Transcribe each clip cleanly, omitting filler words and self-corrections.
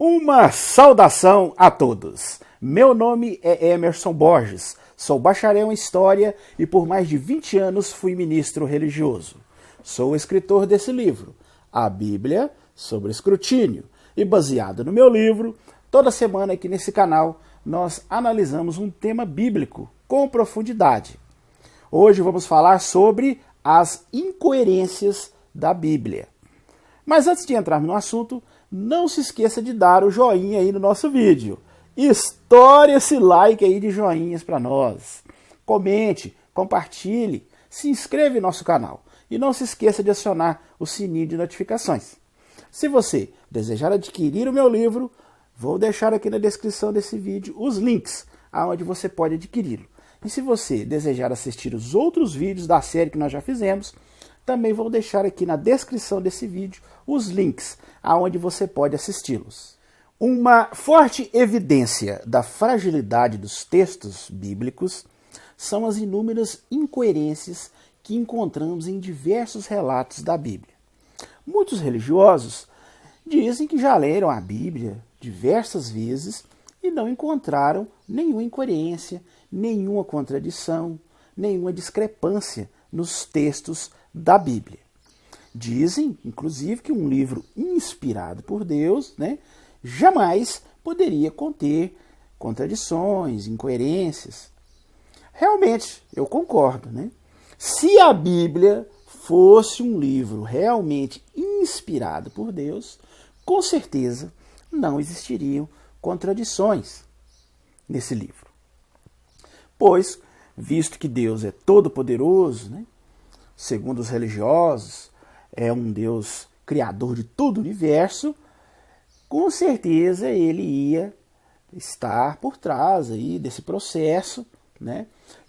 Uma saudação a todos! Meu nome é Emerson Borges, sou bacharel em História e por mais de 20 anos fui ministro religioso. Sou o escritor desse livro, A Bíblia sobre Escrutínio, e baseado no meu livro, toda semana aqui nesse canal nós analisamos um tema bíblico com profundidade. Hoje vamos falar sobre as incoerências da Bíblia. Mas antes de entrarmos no assunto, não se esqueça de dar o joinha aí no nosso vídeo. Estoure esse like aí de joinhas para nós. Comente, compartilhe, se inscreva em nosso canal. E não se esqueça de acionar o sininho de notificações. Se você desejar adquirir o meu livro, vou deixar aqui na descrição desse vídeo os links aonde você pode adquiri-lo. E se você desejar assistir os outros vídeos da série que nós já fizemos, também vou deixar aqui na descrição desse vídeo os links aonde você pode assisti-los. Uma forte evidência da fragilidade dos textos bíblicos são as inúmeras incoerências que encontramos em diversos relatos da Bíblia. Muitos religiosos dizem que já leram a Bíblia diversas vezes e não encontraram nenhuma incoerência, nenhuma contradição, nenhuma discrepância nos textos da Bíblia. Dizem, inclusive, que um livro inspirado por Deus, jamais poderia conter contradições, incoerências. Realmente, eu concordo. Se a Bíblia fosse um livro realmente inspirado por Deus, com certeza não existiriam contradições nesse livro. Pois, visto que Deus é todo-poderoso, segundo os religiosos, é um Deus criador de todo o universo, com certeza ele ia estar por trás aí desse processo,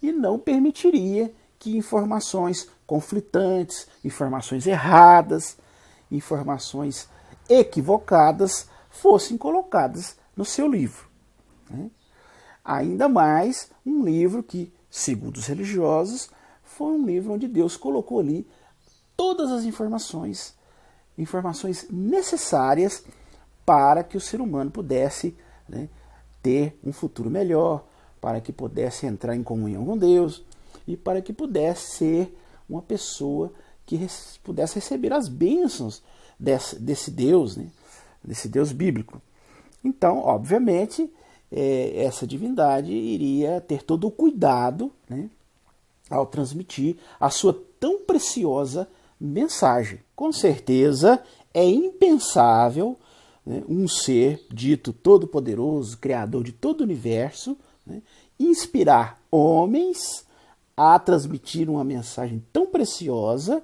e não permitiria que informações conflitantes, informações erradas, informações equivocadas fossem colocadas no seu livro. Ainda mais um livro que, segundo os religiosos, foi um livro onde Deus colocou ali todas as informações necessárias para que o ser humano pudesse ter um futuro melhor, para que pudesse entrar em comunhão com Deus e para que pudesse ser uma pessoa que pudesse receber as bênçãos desse Deus, desse Deus bíblico. Então, obviamente, essa divindade iria ter todo o cuidado ao transmitir a sua tão preciosa mensagem. Com certeza é impensável um ser dito todo-poderoso, criador de todo o universo, inspirar homens a transmitir uma mensagem tão preciosa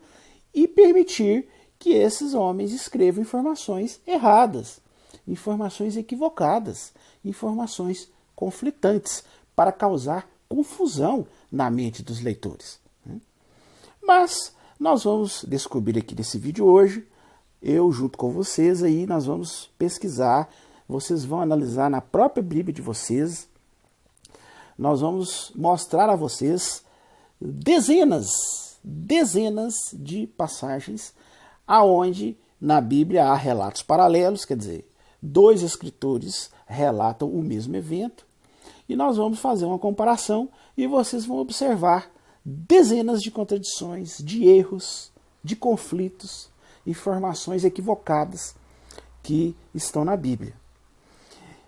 e permitir que esses homens escrevam informações erradas, informações equivocadas, informações conflitantes, para causar confusão na mente dos leitores. Mas nós vamos descobrir aqui nesse vídeo hoje, eu junto com vocês aí, nós vamos pesquisar, vocês vão analisar na própria Bíblia de vocês, nós vamos mostrar a vocês dezenas de passagens aonde na Bíblia há relatos paralelos, quer dizer, dois escritores relatam o mesmo evento, e nós vamos fazer uma comparação e vocês vão observar dezenas de contradições, de erros, de conflitos, informações equivocadas que estão na Bíblia.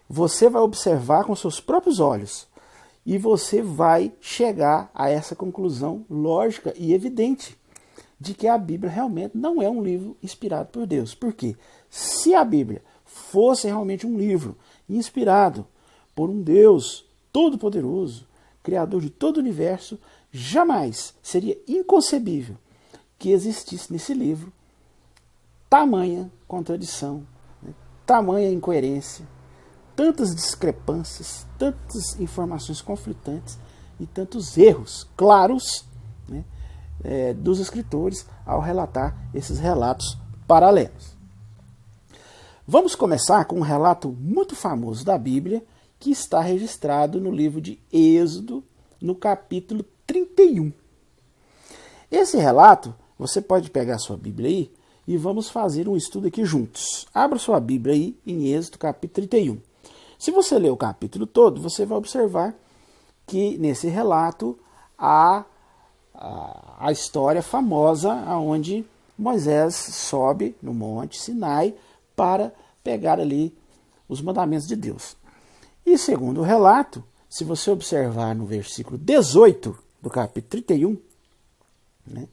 Você vai observar com seus próprios olhos e você vai chegar a essa conclusão lógica e evidente de que a Bíblia realmente não é um livro inspirado por Deus. Por quê? Se a Bíblia fosse realmente um livro inspirado por um Deus todo-poderoso, criador de todo o universo, jamais seria inconcebível que existisse nesse livro tamanha contradição, tamanha incoerência, tantas discrepâncias, tantas informações conflitantes e tantos erros claros dos escritores ao relatar esses relatos paralelos. Vamos começar com um relato muito famoso da Bíblia que está registrado no livro de Êxodo, no capítulo 31. Esse relato, você pode pegar a sua Bíblia aí e vamos fazer um estudo aqui juntos. Abra sua Bíblia aí em Êxodo capítulo 31. Se você ler o capítulo todo, você vai observar que nesse relato há a história famosa onde Moisés sobe no Monte Sinai para pegar ali os mandamentos de Deus. E segundo o relato, se você observar no versículo 18 do capítulo 31, né,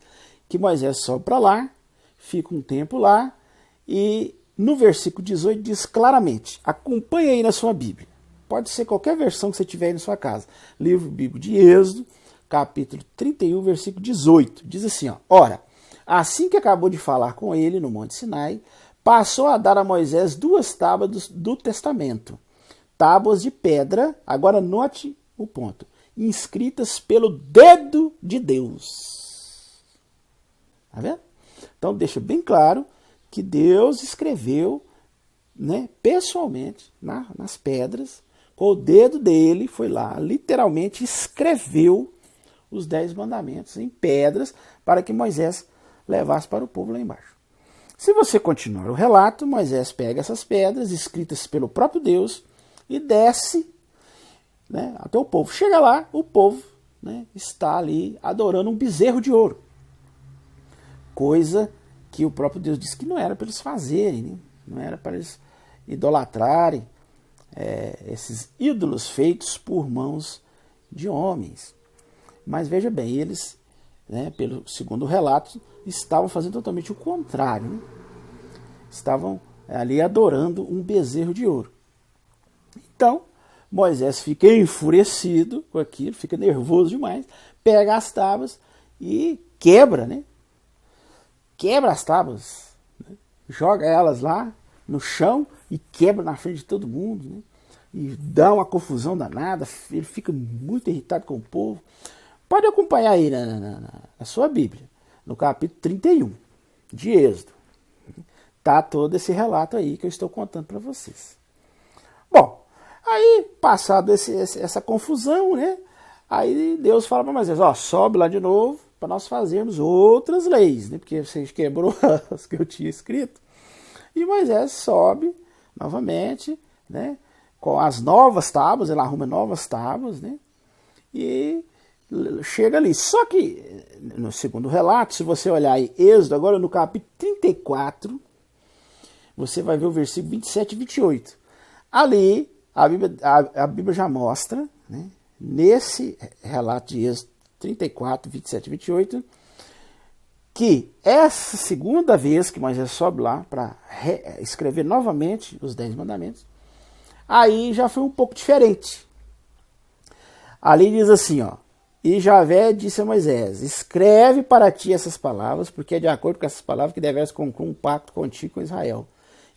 que Moisés sobe para lá, fica um tempo lá, e no versículo 18 diz claramente, acompanhe aí na sua Bíblia, pode ser qualquer versão que você tiver aí na sua casa, livro bíblico de Êxodo, capítulo 31, versículo 18, diz assim, ó, ora, assim que acabou de falar com ele no Monte Sinai, passou a dar a Moisés 2 tábuas do testamento, tábuas de pedra, agora note o ponto, inscritas pelo dedo de Deus. Tá vendo? Então deixa bem claro que Deus escreveu, né, pessoalmente nas pedras, com o dedo dele, foi lá, literalmente escreveu os 10 mandamentos em pedras para que Moisés levasse para o povo lá embaixo. Se você continuar o relato, Moisés pega essas pedras escritas pelo próprio Deus e desce, né, até o povo. Chega lá, o povo, né, está ali adorando um bezerro de ouro. Coisa que o próprio Deus disse que não era para eles fazerem, né? Não era para eles idolatrarem esses ídolos feitos por mãos de homens. Mas veja bem, eles, né, pelo segundo relato, estavam fazendo totalmente o contrário. Né? Estavam ali adorando um bezerro de ouro. Então, Moisés fica enfurecido com aquilo, fica nervoso demais, pega as tábuas e quebra, né? Quebra as tábuas, né? Joga elas lá no chão e quebra na frente de todo mundo, né? E dá uma confusão danada, ele fica muito irritado com o povo. Pode acompanhar aí na sua Bíblia, no capítulo 31 de Êxodo. Tá todo esse relato aí que eu estou contando para vocês. Bom, aí passado essa confusão, né? Aí Deus fala para Moisés, ó, sobe lá de novo para nós fazermos outras leis, né? Porque você quebrou as que eu tinha escrito. E Moisés sobe novamente, né? Com as novas tábuas, ele arruma novas tábuas, né? E chega ali. Só que, no segundo relato, se você olhar em Êxodo, agora no capítulo 34, você vai ver o versículo 27 e 28. Ali, a Bíblia já mostra, né, nesse relato de Êxodo 34, 27 e 28, que essa segunda vez que Moisés sobe lá para escrever novamente os 10 mandamentos, aí já foi um pouco diferente. Ali diz assim, ó, e Javé disse a Moisés, escreve para ti essas palavras, porque é de acordo com essas palavras que deveres concluir um pacto contigo com Israel.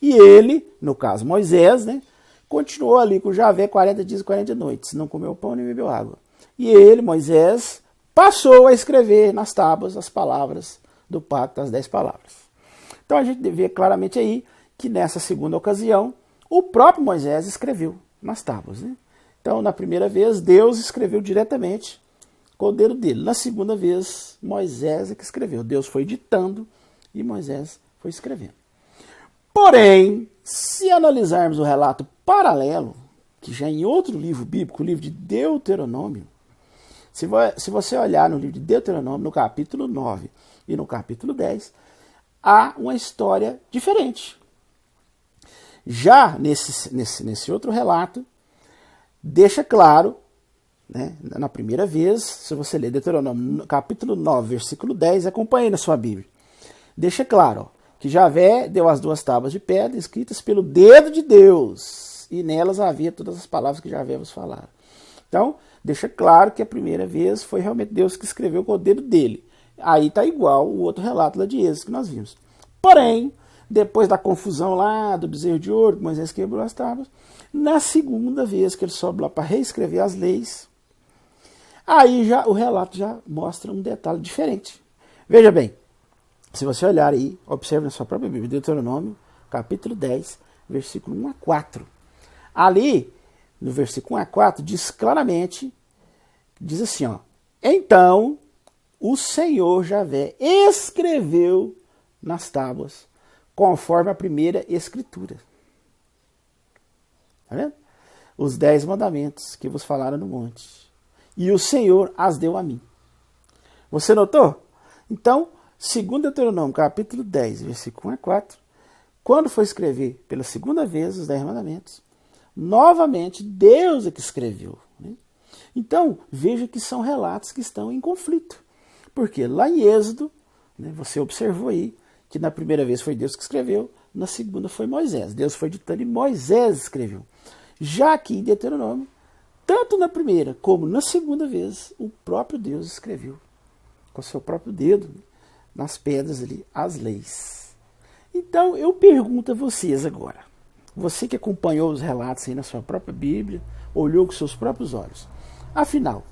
E ele, no caso Moisés, né, continuou ali com Javé 40 dias e 40 noites, não comeu pão nem bebeu água. E ele, Moisés, passou a escrever nas tábuas as palavras do pacto, as 10 palavras. Então a gente vê claramente aí que nessa segunda ocasião, o próprio Moisés escreveu nas tábuas. Né? Então, na primeira vez, Deus escreveu diretamente com o dedo dele. Na segunda vez, Moisés é que escreveu. Deus foi ditando e Moisés foi escrevendo. Porém, se analisarmos o relato paralelo, que já em outro livro bíblico, o livro de Deuteronômio, se você olhar no livro de Deuteronômio, no capítulo 9 e no capítulo 10, há uma história diferente. Já nesse outro relato, deixa claro, né, na primeira vez, se você ler Deuteronômio, capítulo 9, versículo 10, acompanhe na sua Bíblia. Deixa claro, ó, que Javé deu as 2 tábuas de pedra escritas pelo dedo de Deus, e nelas havia todas as palavras que Javé vos falaram. Então, deixa claro que a primeira vez foi realmente Deus que escreveu com o dedo dele. Aí está igual o outro relato lá de Êxodo que nós vimos. Porém, depois da confusão lá do bezerro de ouro, que Moisés quebrou as tábuas, na segunda vez que ele sobe lá para reescrever as leis, aí já o relato já mostra um detalhe diferente. Veja bem, se você olhar aí, observe na sua própria Bíblia, Deuteronômio, capítulo 10, versículo 1 a 4. Ali, no versículo 1 a 4, diz claramente, diz assim, ó, então o Senhor Javé escreveu nas tábuas, conforme a primeira escritura. Tá vendo? Os 10 mandamentos que vos falaram no monte. E o Senhor as deu a mim. Você notou? Então, segundo Deuteronômio, capítulo 10, versículo 1 a 4, quando foi escrever pela segunda vez os 10 mandamentos, novamente Deus é que escreveu. Né? Então, veja que são relatos que estão em conflito. Porque lá em Êxodo, né, você observou aí que na primeira vez foi Deus que escreveu, na segunda foi Moisés. Deus foi ditando e Moisés escreveu. Já aqui em Deuteronômio, tanto na primeira como na segunda vez, o próprio Deus escreveu com o seu próprio dedo, né, nas pedras ali, as leis. Então eu pergunto a vocês agora, você que acompanhou os relatos aí na sua própria Bíblia, olhou com seus próprios olhos, afinal,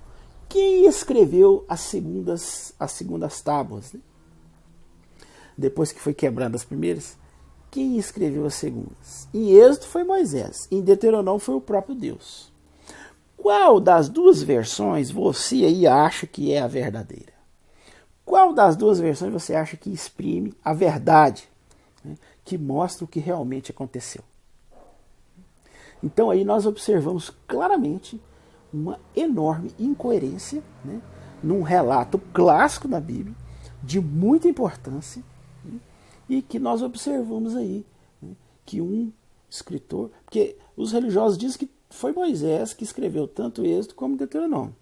quem escreveu as segundas tábuas? Né? Depois que foi quebrada as primeiras, quem escreveu as segundas? Em Êxodo foi Moisés, em Deuteronômio foi o próprio Deus. Qual das duas versões você aí acha que é a verdadeira? Qual das duas versões você acha que exprime a verdade, né, que mostra o que realmente aconteceu? Então aí nós observamos claramente uma enorme incoerência, né, num relato clássico da Bíblia, de muita importância, né, e que nós observamos aí, né, que um escritor, porque os religiosos dizem que foi Moisés que escreveu tanto Êxodo como Deuteronômio,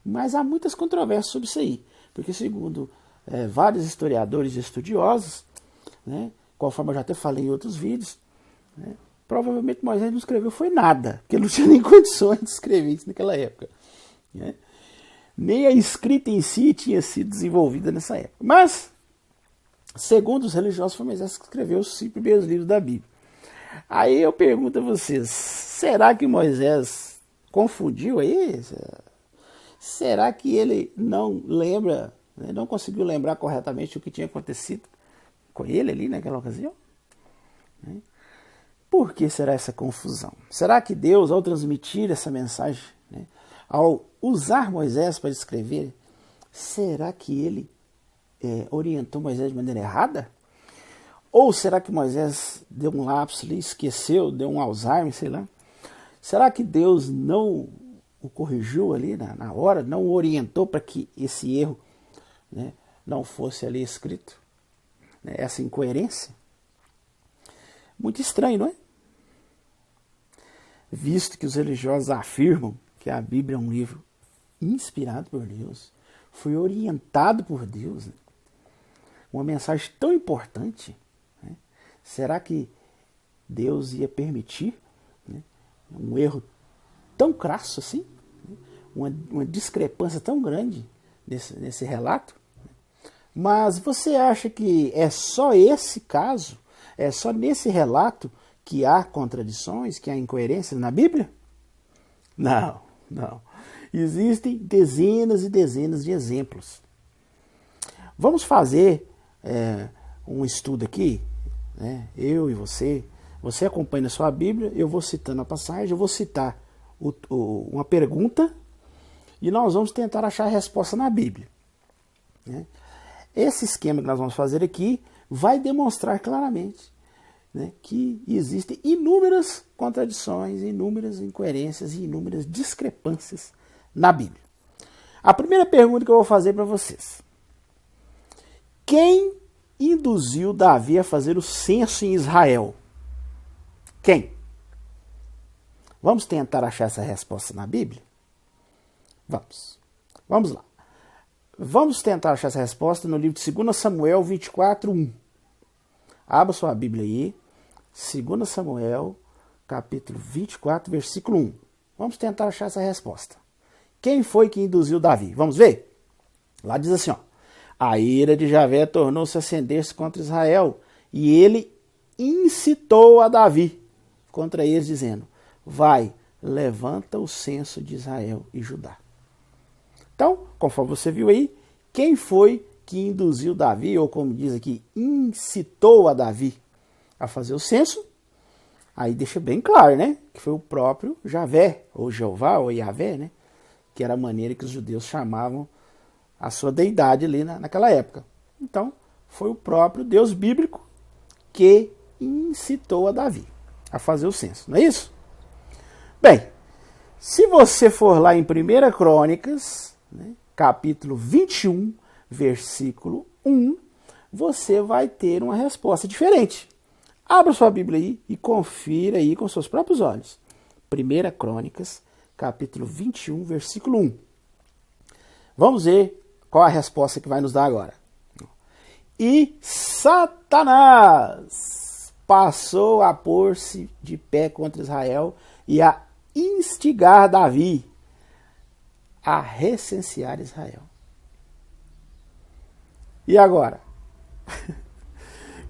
mas há muitas controvérsias sobre isso aí, porque segundo vários historiadores e estudiosos, né, conforme eu já até falei em outros vídeos, né, provavelmente Moisés não escreveu foi nada, porque ele não tinha nem condições de escrever isso naquela época. Né? Nem a escrita em si tinha sido desenvolvida nessa época. Mas, segundo os religiosos, foi Moisés que escreveu os 5 primeiros livros da Bíblia. Aí eu pergunto a vocês, será que Moisés confundiu aí? Será que ele não lembra, né, não conseguiu lembrar corretamente o que tinha acontecido com ele ali naquela ocasião? Né? Por que será essa confusão? Será que Deus, ao transmitir essa mensagem, né, ao usar Moisés para escrever, será que ele orientou Moisés de maneira errada? Ou será que Moisés deu um lapso ali, esqueceu, deu um Alzheimer, sei lá? Será que Deus não o corrigiu ali na hora, não o orientou para que esse erro, né, não fosse ali escrito? Né, essa incoerência? Muito estranho, não é? Visto que os religiosos afirmam que a Bíblia é um livro inspirado por Deus, foi orientado por Deus, né? Uma mensagem tão importante, né? Será que Deus ia permitir, né, um erro tão crasso assim? Né? Uma discrepância tão grande nesse relato? Mas você acha que é só esse caso? É só nesse relato que há contradições, que há incoerências na Bíblia? Não, não. Existem dezenas e dezenas de exemplos. Vamos fazer um estudo aqui, né? Eu e você. Você acompanha a sua Bíblia, eu vou citando a passagem, eu vou citar uma pergunta e nós vamos tentar achar a resposta na Bíblia. Né? Esse esquema que nós vamos fazer aqui vai demonstrar claramente, né, que existem inúmeras contradições, inúmeras incoerências e inúmeras discrepâncias na Bíblia. A primeira pergunta que eu vou fazer para vocês: quem induziu Davi a fazer o censo em Israel? Quem? Vamos tentar achar essa resposta na Bíblia? Vamos lá. Vamos tentar achar essa resposta no livro de 2 Samuel 24:1. Abra sua Bíblia aí. 2 Samuel, capítulo 24, versículo 1. Vamos tentar achar essa resposta. Quem foi que induziu Davi? Vamos ver? Lá diz assim, ó: a ira de Javé tornou-se a acender-se contra Israel, e ele incitou a Davi contra eles, dizendo: vai, levanta o censo de Israel e Judá. Então, conforme você viu aí, quem foi que induziu Davi, ou como diz aqui, incitou a Davi a fazer o censo? Aí deixa bem claro, né? Que foi o próprio Javé, ou Jeová, ou Yahvé, né? Que era a maneira que os judeus chamavam a sua deidade ali naquela época. Então, foi o próprio Deus bíblico que incitou a Davi a fazer o censo, não é isso? Bem, se você for lá em 1 Crônicas, né, capítulo 21, versículo 1, você vai ter uma resposta diferente. Abra sua Bíblia aí e confira aí com seus próprios olhos. 1 Crônicas, capítulo 21, versículo 1. Vamos ver qual a resposta que vai nos dar agora. E Satanás passou a pôr-se de pé contra Israel e a instigar Davi a recensear Israel. E agora?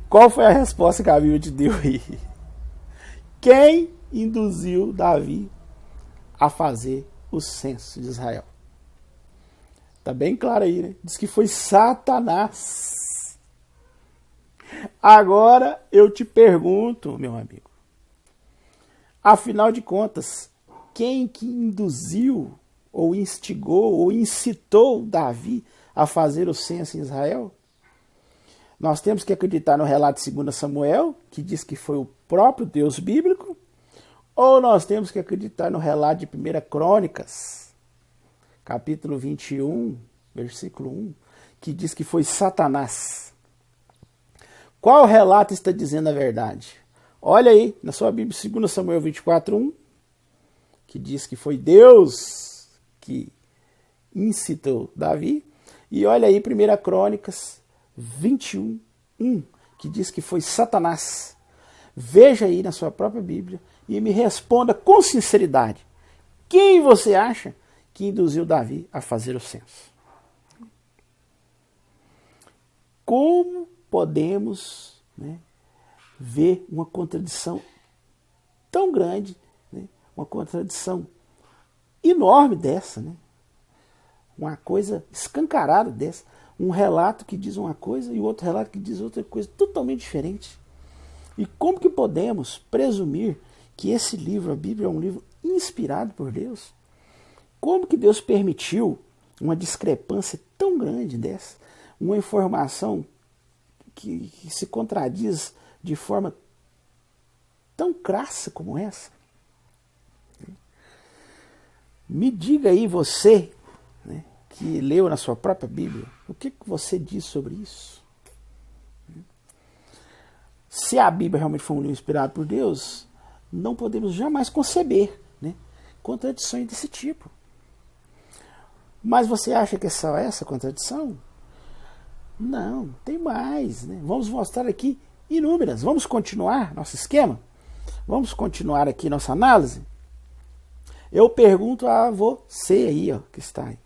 Qual foi a resposta que a Bíblia te deu aí? Quem induziu Davi a fazer o censo de Israel? Tá bem claro aí, né? Diz que foi Satanás. Agora eu te pergunto, meu amigo. Afinal de contas, quem que induziu, ou instigou, ou incitou Davi a fazer o censo em Israel? Nós temos que acreditar no relato de 2 Samuel, que diz que foi o próprio Deus bíblico, ou nós temos que acreditar no relato de 1 Crônicas, capítulo 21, versículo 1, que diz que foi Satanás. Qual relato está dizendo a verdade? Olha aí, na sua Bíblia, 2 Samuel 24, 1, que diz que foi Deus que incitou Davi. E olha aí, 1 Crônicas 21, 1, que diz que foi Satanás. Veja aí na sua própria Bíblia e me responda com sinceridade. Quem você acha que induziu Davi a fazer o censo? Como podemos, né, ver uma contradição tão grande, né, uma contradição enorme dessa, né, uma coisa escancarada dessa, um relato que diz uma coisa e o outro relato que diz outra coisa totalmente diferente. E como que podemos presumir que esse livro, a Bíblia, é um livro inspirado por Deus? Como que Deus permitiu uma discrepância tão grande dessa? Uma informação que se contradiz de forma tão crassa como essa? Me diga aí você, né, que leu na sua própria Bíblia, o que você diz sobre isso? Se a Bíblia realmente foi um livro inspirado por Deus, não podemos jamais conceber, né, contradições desse tipo. Mas você acha que é só essa contradição? Não, tem mais, né? Vamos mostrar aqui inúmeras. Vamos continuar nosso esquema? Vamos continuar aqui nossa análise? Eu pergunto a você aí, ó, que está aí.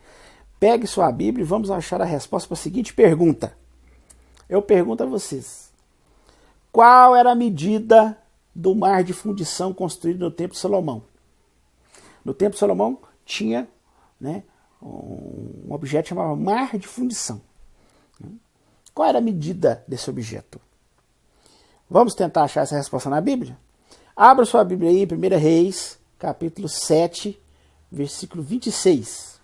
Pegue sua Bíblia e vamos achar a resposta para a seguinte pergunta. Eu pergunto a vocês. Qual era a medida do mar de fundição construído no Templo de Salomão? No Templo de Salomão tinha, né, um objeto chamado mar de fundição. Qual era a medida desse objeto? Vamos tentar achar essa resposta na Bíblia? Abra sua Bíblia aí, 1 Reis, capítulo 7, versículo 26.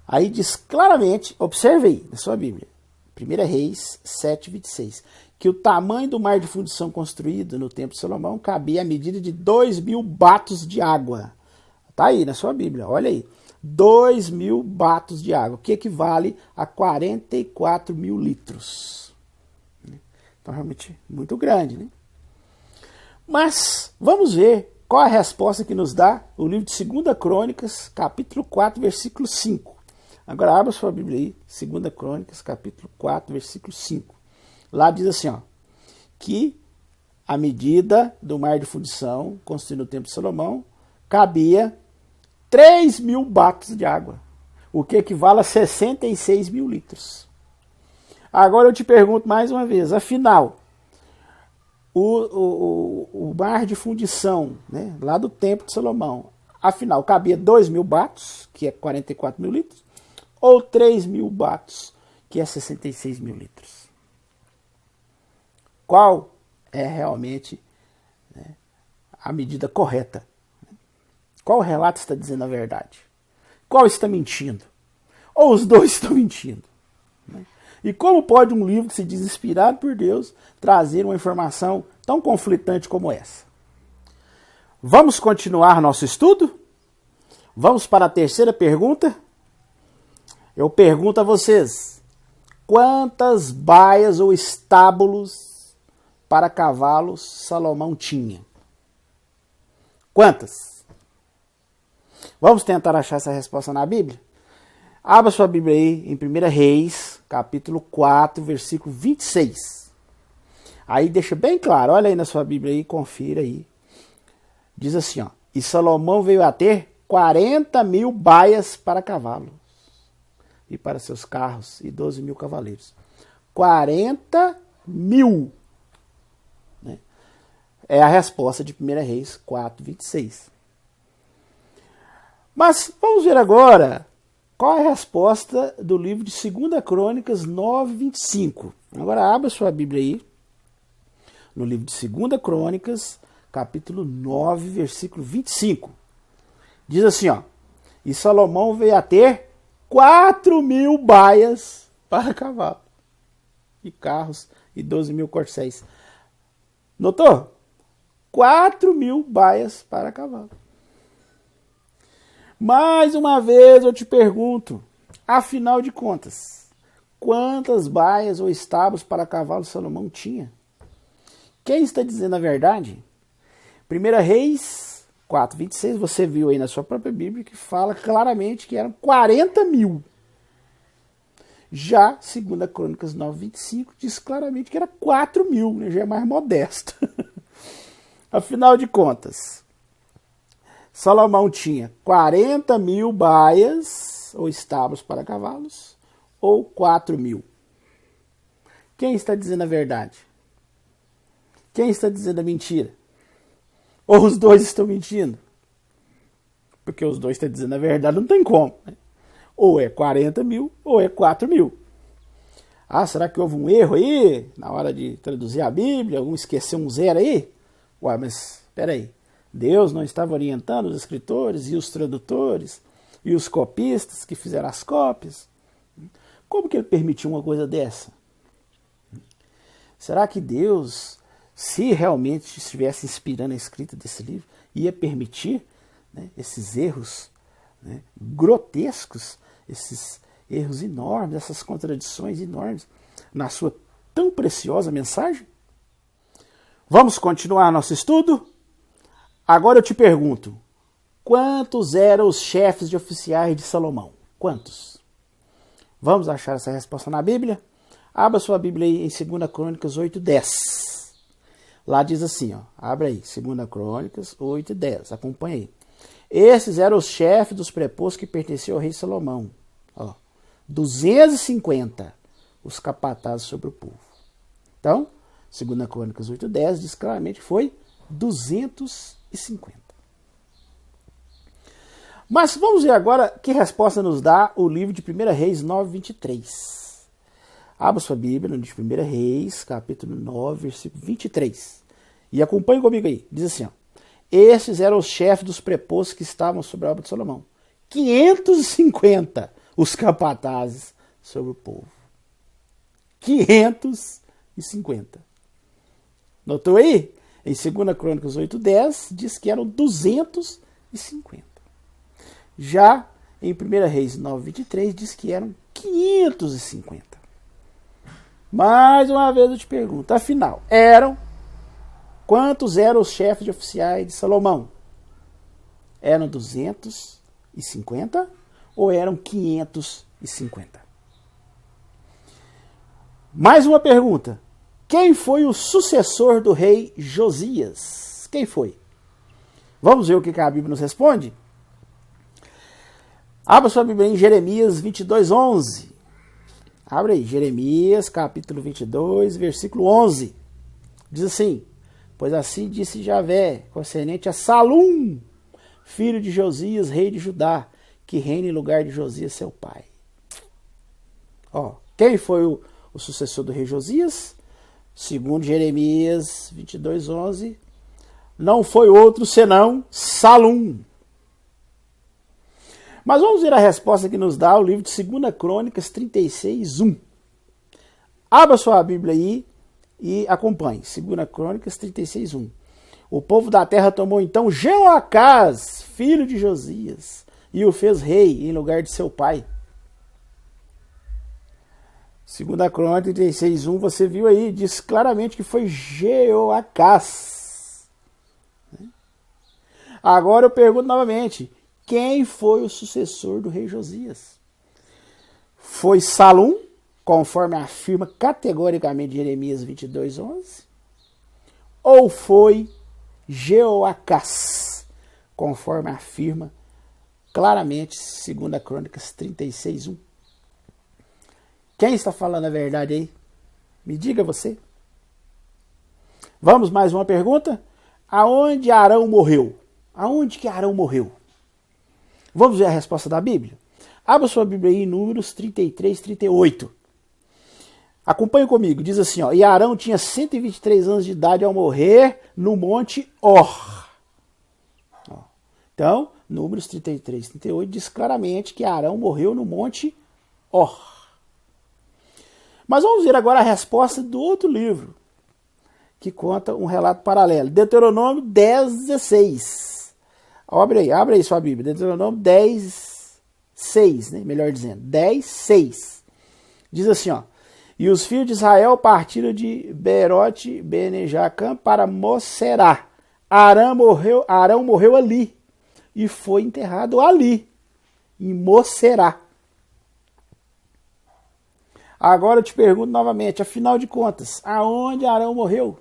Aí diz claramente, observe aí na sua Bíblia, 1 Reis 7, 26, que o tamanho do mar de fundição construído no Templo de Salomão cabia à medida de 2.000 batos de água. Está aí na sua Bíblia, olha aí. 2.000 batos de água, que equivale a 44.000 litros. Então, realmente, muito grande, né? Mas, vamos ver qual a resposta que nos dá o livro de 2 Crônicas, capítulo 4, versículo 5. Agora, abra sua Bíblia aí, 2 Crônicas, capítulo 4, versículo 5. Lá diz assim, ó, que a medida do mar de fundição construído no Templo de Salomão cabia 3.000 batos de água, o que equivale a 66.000 litros. Agora eu te pergunto mais uma vez, afinal, o mar de fundição, né, lá do Templo de Salomão, afinal, cabia 2.000 batos, que é 44.000 litros, ou 3.000 batos, que é 66.000 litros? Qual é realmente, né, a medida correta? Qual relato está dizendo a verdade? Qual está mentindo? Ou os dois estão mentindo? E como pode um livro que se diz inspirado por Deus trazer uma informação tão conflitante como essa? Vamos continuar nosso estudo? Vamos para a terceira pergunta? Eu pergunto a vocês, quantas baias ou estábulos para cavalos Salomão tinha? Quantas? Vamos tentar achar essa resposta na Bíblia? Abra sua Bíblia aí em 1 Reis, capítulo 4, versículo 26. Aí deixa bem claro, olha aí na sua Bíblia aí, confira aí. Diz assim, ó, e Salomão veio a ter 40.000 baias para cavalos e para seus carros e 12.000 cavaleiros. 40.000. Né? É a resposta de 1 Reis 4, 26. Mas vamos ver agora qual é a resposta do livro de 2 Crônicas 9, 25. Agora abra sua Bíblia aí, no livro de 2 Crônicas, capítulo 9, versículo 25. Diz assim, ó, e Salomão veio a ter 4.000 baias para cavalo, e carros, e 12.000 corcéis. Notou? 4.000 baias para cavalo. Mais uma vez eu te pergunto, afinal de contas, quantas baias ou estábulos para cavalo Salomão tinha? Quem está dizendo a verdade? 1 Reis 4, 26, você viu aí na sua própria Bíblia que fala claramente que eram 40.000. Já 2 Crônicas 9, 25 diz claramente que era 4.000, né? Já é mais modesto. Afinal de contas, Salomão tinha 40.000 baias ou estábulos para cavalos ou 4.000? Quem está dizendo a verdade? Quem está dizendo a mentira? Ou os dois estão mentindo? Porque os dois estão dizendo a verdade, não tem como. Né? Ou é 40.000 ou é 4.000. Ah, será que houve um erro aí na hora de traduzir a Bíblia? Algum esqueceu um zero aí? Ué, mas espera aí. Deus não estava orientando os escritores e os tradutores e os copistas que fizeram as cópias? Como que ele permitiu uma coisa dessa? Será que Deus, se realmente estivesse inspirando a escrita desse livro, ia permitir, né, esses erros, né, grotescos, esses erros enormes, essas contradições enormes na sua tão preciosa mensagem? Vamos continuar nosso estudo? Agora eu te pergunto, quantos eram os chefes de oficiais de Salomão? Quantos? Vamos achar essa resposta na Bíblia? Abra sua Bíblia aí em 2 Crônicas 8, 10. Lá diz assim, ó, abre aí, 2 Crônicas 8, 10, acompanha aí. Esses eram os chefes dos prepostos que pertenciam ao rei Salomão. Ó, 250 os capatazes sobre o povo. Então, 2 Crônicas 8, 10 diz claramente que foi 250. Mas vamos ver agora que resposta nos dá o livro de 1 Reis 9, 23. Abra sua Bíblia no livro de 1 Reis, capítulo 9, versículo 23. E acompanhe comigo aí. Diz assim, ó, esses eram os chefes dos prepostos que estavam sobre a obra de Salomão. 550 os capatazes sobre o povo. 550. Notou aí? Em 2 Crônicas 8, 10, diz que eram 250. Já em 1 Reis 9, 23, diz que eram 550. Mais uma vez eu te pergunto, afinal, quantos eram os chefes de oficiais de Salomão? Eram 250 ou eram 550? Mais uma pergunta. Quem foi o sucessor do rei Josias? Quem foi? Vamos ver o que a Bíblia nos responde? Abra sua Bíblia em Jeremias 22, 11. Abre aí, Jeremias capítulo 22, versículo 11. Diz assim, pois assim disse Javé, concernente a Salum, filho de Josias, rei de Judá, que reina em lugar de Josias, seu pai. Ó, quem foi o sucessor do rei Josias? Segundo Jeremias 22, 11, não foi outro senão Salum. Mas vamos ver a resposta que nos dá o livro de 2 Crônicas 36, 1. Abra sua Bíblia aí e acompanhe. 2 Crônicas 36:1. O povo da terra tomou então Jeoacás, filho de Josias, e o fez rei em lugar de seu pai. 2 Crônicas 36:1, você viu aí, diz claramente que foi Jeoacás. Agora eu pergunto novamente, quem foi o sucessor do rei Josias? Foi Salum, conforme afirma categoricamente Jeremias 22:11? Ou foi Jeoacás, conforme afirma claramente 2 Crônicas 36:1? Quem está falando a verdade aí? Me diga você. Vamos mais uma pergunta? Aonde Arão morreu? Aonde que Arão morreu? Vamos ver a resposta da Bíblia? Abra sua Bíblia aí em Números 33:38. Acompanhe comigo, diz assim, ó, e Arão tinha 123 anos de idade ao morrer no monte Hor. Então, Números 33:38 diz claramente que Arão morreu no monte Hor. Mas vamos ver agora a resposta do outro livro, que conta um relato paralelo. Deuteronômio 10:16. Abre aí sua Bíblia. Deuteronômio 10:6, né? Melhor dizendo, 10:6. Diz assim, ó, e os filhos de Israel partiram de Beerote Bene-Jacã para Moserá. Arão morreu ali e foi enterrado ali, em Moserá. Agora eu te pergunto novamente, afinal de contas, aonde Arão morreu?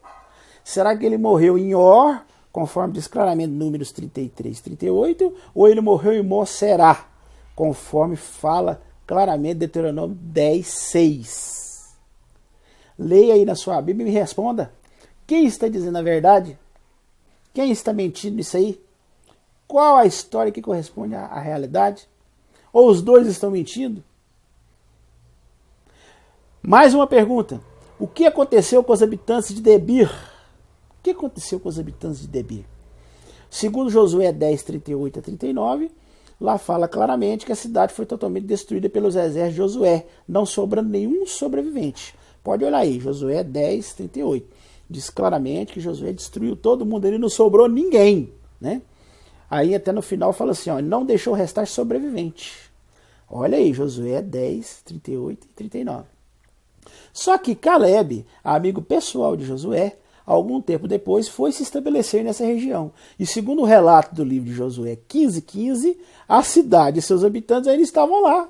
Será que ele morreu em Or, conforme diz claramente Números 33:38, ou ele morreu em Moserá, conforme fala claramente Deuteronômio 10:6? Leia aí na sua Bíblia e me responda. Quem está dizendo a verdade? Quem está mentindo nisso aí? Qual a história que corresponde à realidade? Ou os dois estão mentindo? Mais uma pergunta. O que aconteceu com os habitantes de Debir? O que aconteceu com os habitantes de Debir? Segundo Josué 10:38-39, lá fala claramente que a cidade foi totalmente destruída pelos exércitos de Josué, não sobrando nenhum sobrevivente. Pode olhar aí, Josué 10:38. Diz claramente que Josué destruiu todo mundo, ele não sobrou ninguém, né? Aí até no final fala assim, ó, não deixou restar sobrevivente. Olha aí, Josué 10:38 e 39. Só que Caleb, amigo pessoal de Josué, algum tempo depois foi se estabelecer nessa região. E segundo o relato do livro de Josué 15:15, a cidade e seus habitantes ainda estavam lá.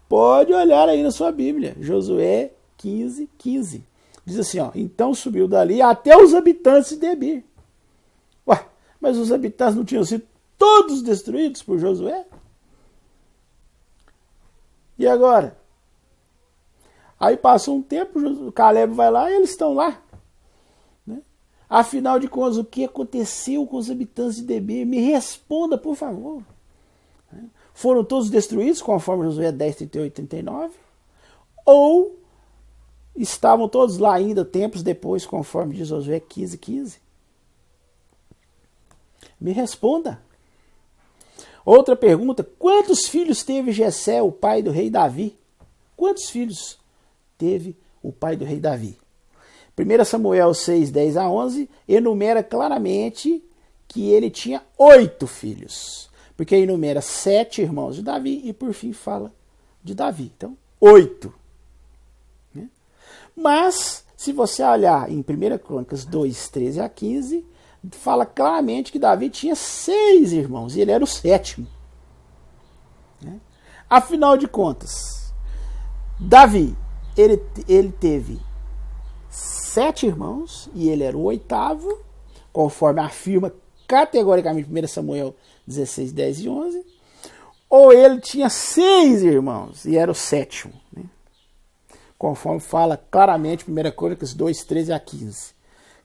Pode olhar aí na sua Bíblia, Josué 15:15. Diz assim, ó, então subiu dali até os habitantes de Debir. Ué, mas os habitantes não tinham sido todos destruídos por Josué? E agora? Aí passou um tempo, Caleb vai lá e eles estão lá. Né? Afinal de contas, o que aconteceu com os habitantes de Debir? Me responda, por favor. Foram todos destruídos, conforme Josué 10:38-39? Ou estavam todos lá ainda tempos depois, conforme diz Josué 15:15? Me responda. Outra pergunta, quantos filhos teve Jessé, o pai do rei Davi? Quantos filhos teve o pai do rei Davi? 1 Samuel 6:10-11 enumera claramente que ele tinha 8 filhos. Porque enumera 7 irmãos de Davi e por fim fala de Davi. Então, 8. Mas, se você olhar em 1 Crônicas 2:13-15, fala claramente que Davi tinha 6 irmãos e ele era o 7º. Afinal de contas, Davi, ele teve 7 irmãos e ele era o 8º, conforme afirma categoricamente 1 Samuel 16:10-11, ou ele tinha 6 irmãos e era o 7º, né? Conforme fala claramente 1 Crônicas 2:13-15.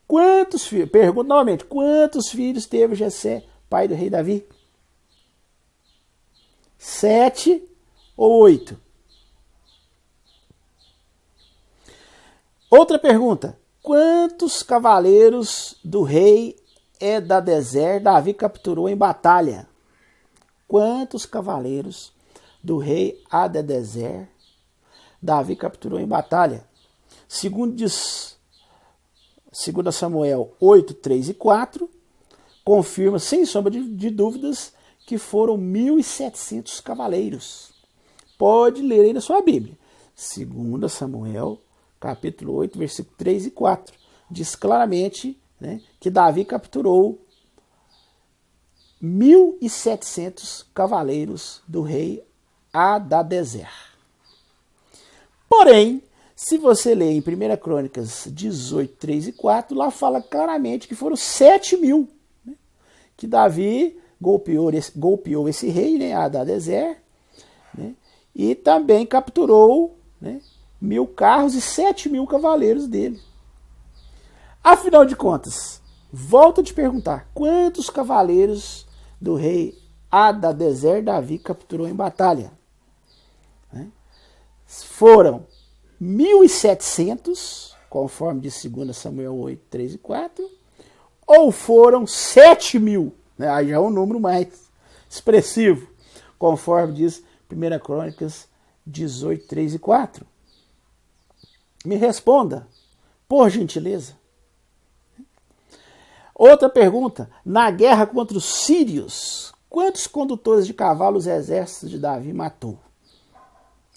Quantos filhos, pergunto novamente, quantos filhos teve Jessé, pai do rei Davi? 7 ou 8? Outra pergunta, quantos cavaleiros do rei Hadadezer Davi capturou em batalha? Quantos cavaleiros do rei Hadadezer Davi capturou em batalha? Segundo diz 2 Samuel 8, 3 e 4, confirma, sem sombra de dúvidas, que foram 1.700 cavaleiros. Pode ler aí na sua Bíblia. 2 Samuel, capítulo 8, versículo 3 e 4. Diz claramente, né, que Davi capturou 1.700 cavaleiros do rei Hadadezer. Porém, se você ler em 1 Crônicas 18, 3 e 4, lá fala claramente que foram 7.000, né, que Davi golpeou esse rei, né, Hadadezer, né, e também capturou, né, 1.000 carros e 7.000 cavaleiros dele. Afinal de contas, volto a te perguntar, quantos cavaleiros do rei Hadadezer Davi capturou em batalha? Foram 1.700, conforme diz 2 Samuel 8, 3 e 4, ou foram 7.000, né? Aí já é um número mais expressivo, conforme diz 1 Crônicas 18, 3 e 4. Me responda, por gentileza. Outra pergunta, na guerra contra os sírios, quantos condutores de cavalos o exército de Davi matou?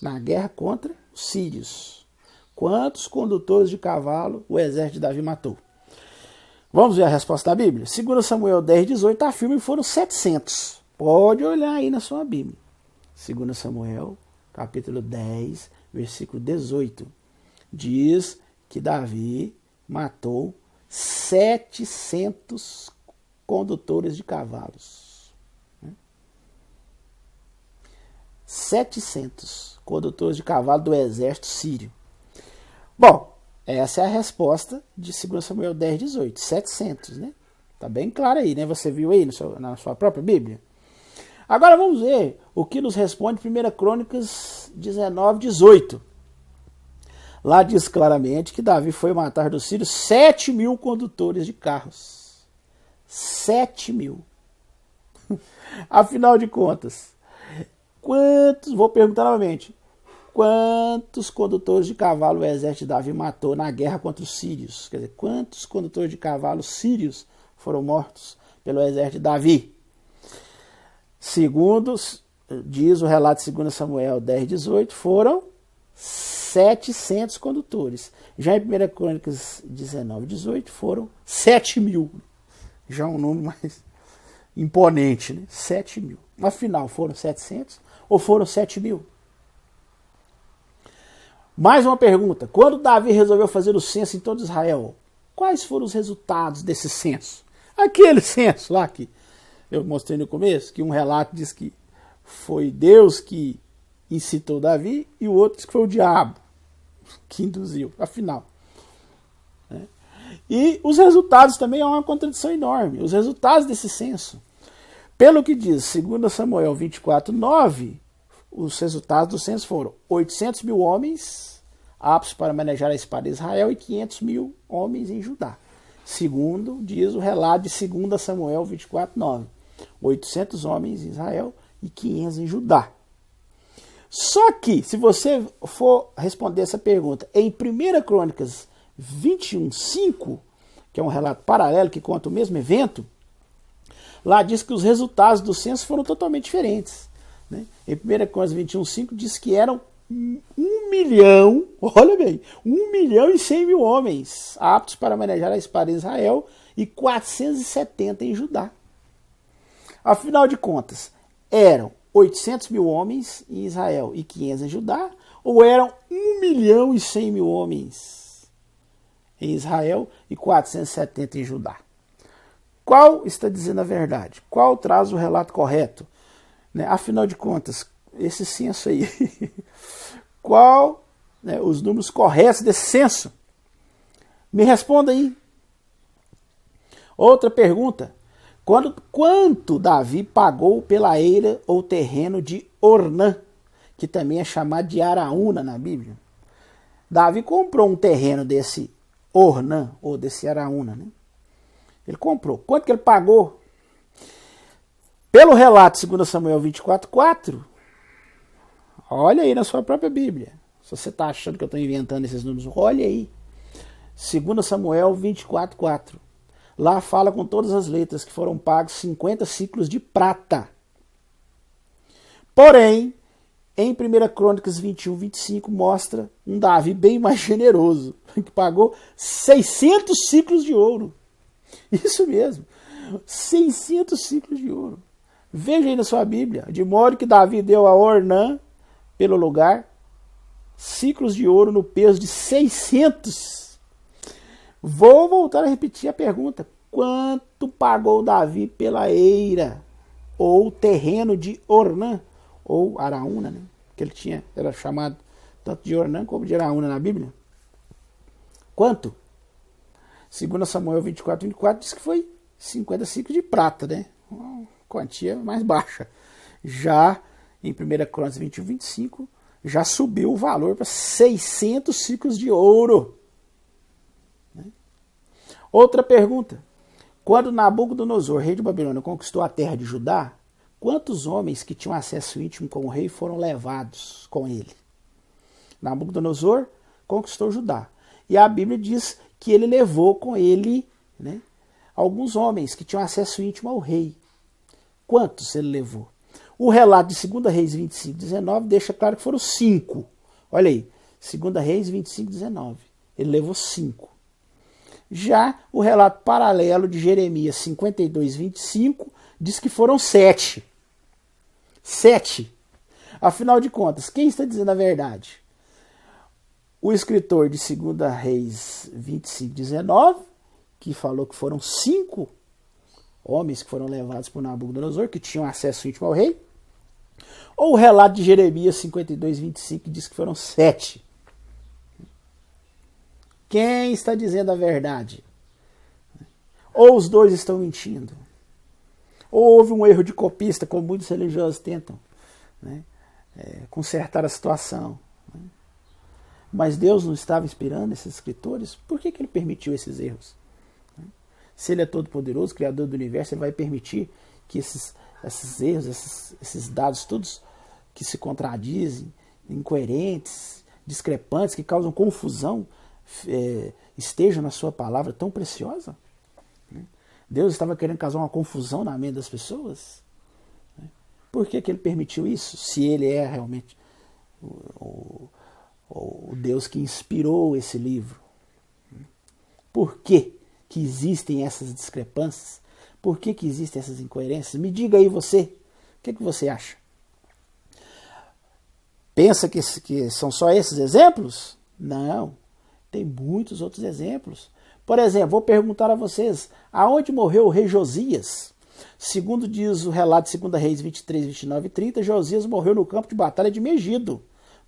Na guerra contra os sírios, quantos condutores de cavalo o exército de Davi matou? Vamos ver a resposta da Bíblia? 2 Samuel 10, 18 afirma que foram 700. Pode olhar aí na sua Bíblia. 2 Samuel, capítulo 10, versículo 18. Diz que Davi matou 700 condutores de cavalos. 700 condutores de cavalo do exército sírio. Bom, essa é a resposta de 2 Samuel 10, 18. 700, né? Tá bem claro aí, né? Você viu aí na sua própria Bíblia? Agora vamos ver o que nos responde 1 Crônicas 19, 18. Lá diz claramente que Davi foi matar dos sírios 7.000 condutores de carros. 7.000. Afinal de contas, vou perguntar novamente, quantos condutores de cavalo o exército de Davi matou na guerra contra os sírios? Quer dizer, quantos condutores de cavalo sírios foram mortos pelo exército de Davi? Segundo diz o relato de 2 Samuel 10, 18, foram 700 condutores. Já em 1 Crônicas 19, 18 foram 7.000. Já um número mais imponente, né? 7.000. Afinal, foram 700 ou foram 7.000? Mais uma pergunta. Quando Davi resolveu fazer o censo em todo Israel, quais foram os resultados desse censo? Aquele censo lá que eu mostrei no começo, que um relato diz que foi Deus que incitou Davi e o outro diz que foi o diabo que induziu, afinal. Né? E os resultados também é uma contradição enorme. Os resultados desse censo, pelo que diz 2 Samuel 24, 9, os resultados do censo foram 800.000 homens aptos para manejar a espada de Israel e 500.000 homens em Judá. Segundo diz o relato de 2 Samuel 24, 9. 800 homens em Israel e 500 em Judá. Só que, se você for responder essa pergunta em 1 Crônicas 21, 5, que é um relato paralelo que conta o mesmo evento, lá diz que os resultados do censo foram totalmente diferentes. Né? Em 1 Crônicas 21, 5 diz que eram 1 milhão, olha bem, 1.100.000 homens aptos para manejar a espada em Israel e 470 em Judá. Afinal de contas, eram 800.000 homens em Israel e 500 em Judá, ou eram 1.100.000 homens em Israel e 470 em Judá? Qual está dizendo a verdade? Qual traz o relato correto? Né? Afinal de contas, esse censo aí, qual, né, os números corretos desse censo? Me responda aí. Outra pergunta. Quanto Davi pagou pela eira ou terreno de Ornã, que também é chamado de Araúna na Bíblia? Davi comprou um terreno desse Ornã, ou desse Araúna, né? Ele comprou. Quanto que ele pagou? Pelo relato de 2 Samuel 24, 4, olha aí na sua própria Bíblia. Se você está achando que eu estou inventando esses números, olha aí. 2 Samuel 24:4. Lá fala com todas as letras que foram pagos 50 ciclos de prata. Porém, em 1 Crônicas 21:25 mostra um Davi bem mais generoso, que pagou 600 ciclos de ouro. Isso mesmo, 600 ciclos de ouro. Veja aí na sua Bíblia, de modo que Davi deu a Ornã, pelo lugar, ciclos de ouro no peso de 600. Vou voltar a repetir a pergunta. Quanto pagou Davi pela eira, ou terreno de Ornã, ou Araúna, né? Que ele tinha, era chamado tanto de Ornã como de Araúna na Bíblia? Quanto? 2 Samuel 24:24 diz que foi 50 ciclos de prata, né? Uma quantia mais baixa. Já em 1 Crônicas 21:25 já subiu o valor para 600 ciclos de ouro. Né? Outra pergunta. Quando Nabucodonosor, rei de Babilônia, conquistou a terra de Judá, quantos homens que tinham acesso íntimo com o rei foram levados com ele? Nabucodonosor conquistou Judá. E a Bíblia diz que ele levou com ele, né, alguns homens que tinham acesso íntimo ao rei. Quantos ele levou? O relato de 2 Reis 25:19 deixa claro que foram 5. Olha aí, 2 Reis 25:19. Ele levou 5. Já o relato paralelo de Jeremias 52:25 diz que foram 7. 7. Afinal de contas, quem está dizendo a verdade? O escritor de 2 Reis 25:19, que falou que foram 5 homens que foram levados por Nabucodonosor, que tinham acesso íntimo ao rei, ou o relato de Jeremias 52:25, que diz que foram 7. Quem está dizendo a verdade? Ou os dois estão mentindo? Ou houve um erro de copista, como muitos religiosos tentam, né, consertar a situação. Né? Mas Deus não estava inspirando esses escritores? Por que ele permitiu esses erros? Se ele é todo poderoso, criador do universo, ele vai permitir que esses erros, esses dados todos que se contradizem, incoerentes, discrepantes, que causam confusão, estejam na sua palavra tão preciosa? Deus estava querendo causar uma confusão na mente das pessoas? Por que ele permitiu isso? Se ele é realmente o Deus que inspirou esse livro. Por que existem essas discrepâncias? Por que existem essas incoerências? Me diga aí você, o que você acha? Pensa que são só esses exemplos? Não, tem muitos outros exemplos. Por exemplo, vou perguntar a vocês, aonde morreu o rei Josias? Segundo diz o relato de 2 Reis 23, 29 e 30, Josias morreu no campo de batalha de Megido.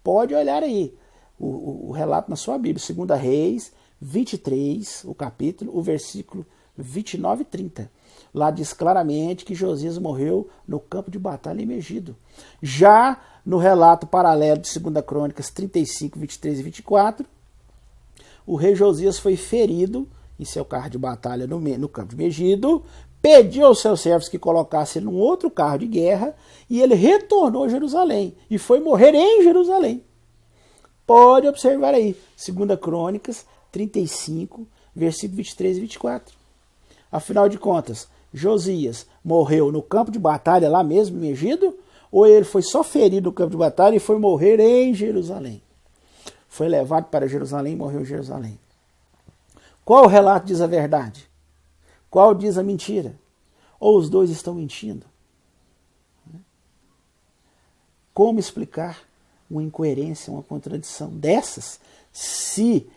Pode olhar aí o relato na sua Bíblia, 2 Reis 23, o capítulo, o versículo 29 e 30. Lá diz claramente que Josias morreu no campo de batalha em Megido. Já no relato paralelo de 2 Crônicas 35, 23 e 24, o rei Josias foi ferido em seu carro de batalha no campo de Megido, pediu aos seus servos que colocassem ele num outro carro de guerra e ele retornou a Jerusalém e foi morrer em Jerusalém. Pode observar aí, 2 Crônicas 35, versículo 23 e 24. Afinal de contas, Josias morreu no campo de batalha lá mesmo, em Megido, ou ele foi só ferido no campo de batalha e foi morrer em Jerusalém? Foi levado para Jerusalém e morreu em Jerusalém. Qual relato diz a verdade? Qual diz a mentira? Ou os dois estão mentindo? Como explicar uma incoerência, uma contradição dessas, se